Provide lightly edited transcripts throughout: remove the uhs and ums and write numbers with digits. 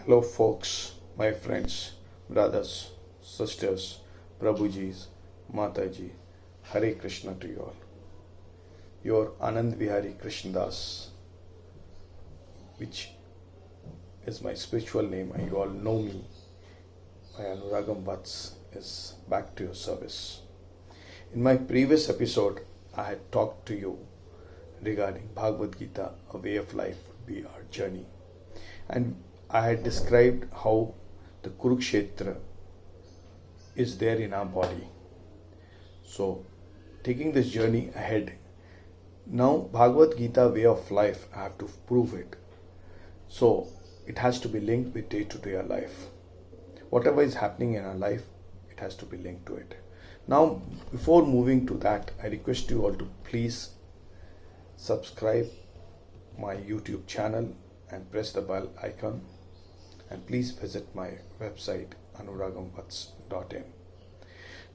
Hello, folks, my friends, brothers, sisters, Prabhujis, Mataji, Hare Krishna to you all. Your Anand Vihari Krishnadas, which is my spiritual name, and you all know me. My Anuragam Vats is back to your service. In my previous episode, I had talked to you regarding Bhagavad Gita, a way of life would be our journey. And I had described how the Kurukshetra is there in our body. So, taking this journey ahead, now Bhagavad Gita way of life, I have to prove it. So, it has to be linked with day-to-day life. Whatever is happening in our life, it has to be linked to it. Now, before moving to that, I request you all to please subscribe my YouTube channel and press the bell icon, and please visit my website anuраgamvats.in.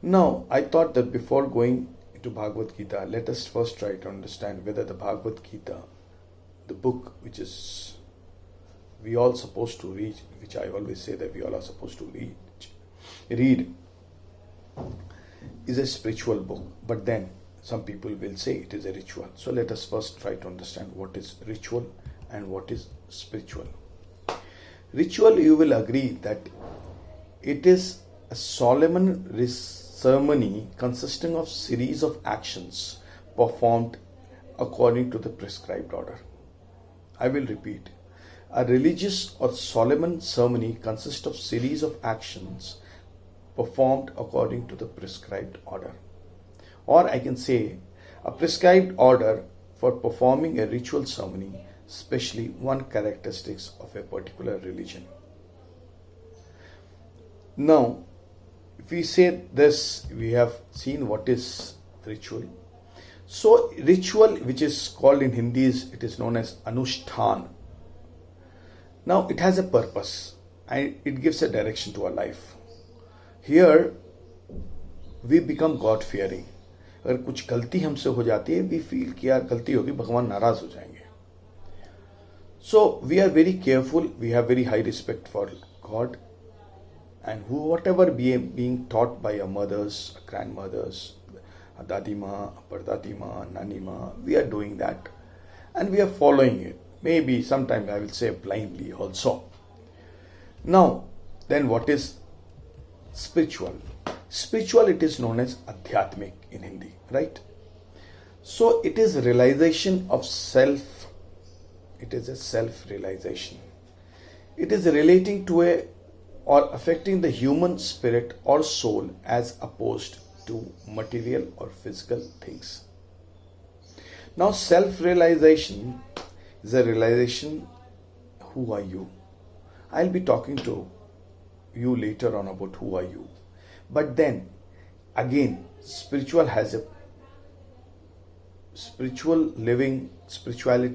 Now, I thought that before going into Bhagavad Gita, let us first try to understand whether the Bhagavad Gita, the book which is we all supposed to read, which I always say that we all are supposed to read, is a spiritual book. But then some people will say it is a ritual. So let us first try to understand what is ritual and what is spiritual. Ritual, you will agree that it is a solemn ceremony consisting of series of actions performed according to the prescribed order. I will repeat. A religious or solemn ceremony consists of series of actions performed according to the prescribed order. Or I can say a prescribed order for performing a ritual ceremony, especially one characteristics of a particular religion. Now, if we say this, we have seen what is ritual. So, ritual, which is called in Hindi, it is known as Anushtan. Now, it has a purpose and it gives a direction to our life. Here, we become God-fearing. अगर कुछ गलती हमसे हो जाती है, we feel कि यार गलती होगी, भगवान नाराज हो जाएंगे. So, we are very careful, we have very high respect for God, and whatever being taught by our mothers, our grandmothers, our Dadima, our Pardadima, Nanima, we are doing that and we are following it. Maybe sometimes I will say blindly also. Now, then what is spiritual? Spiritual, it is known as Adhyatmik in Hindi, right? So, it is realization of self. It is a self-realization. It is relating to or affecting the human spirit or soul as opposed to material or physical things. Now, self-realization is a realization, who are you? I'll be talking to you later on about who are you. But then, again, spirituality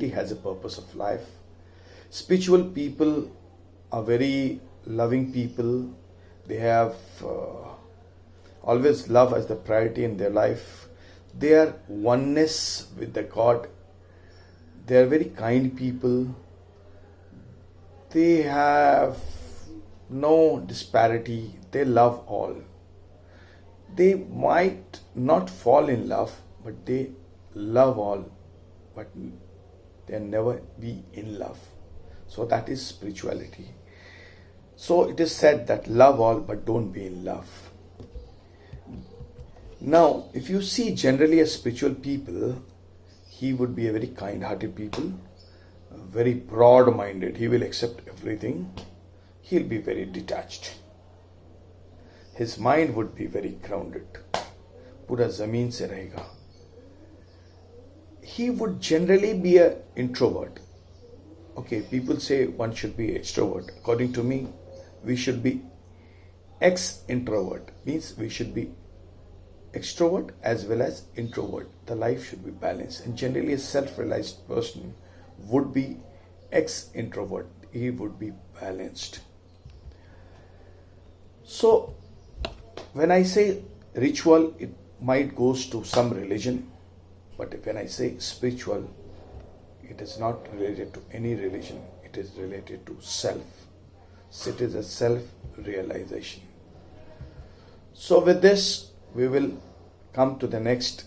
has a purpose of life. Spiritual people are very loving people. They have always love as the priority in their life. They are oneness with the God. They are very kind people. They have no disparity. They love all. They might not fall in love, but they love all, but they never be in love. So that is spirituality. So it is said that love all, but don't be in love. Now, if you see generally a spiritual people, he would be a very kind-hearted people, very broad-minded. He will accept everything. He'll be very detached. His mind would be very grounded. पूरा ज़मीन से रहेगा. He would generally be an introvert. Okay, people say one should be extrovert. According to me, we should be ex-introvert. Means we should be extrovert as well as introvert. The life should be balanced. And generally a self-realized person would be ex-introvert. He would be balanced. So, when I say ritual, it might goes to some religion. But when I say spiritual, it is not related to any religion. It is related to self. It is a self-realization. So with this, we will come to the next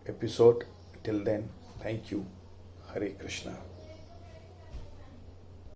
episode. Till then, thank you. Hare Krishna.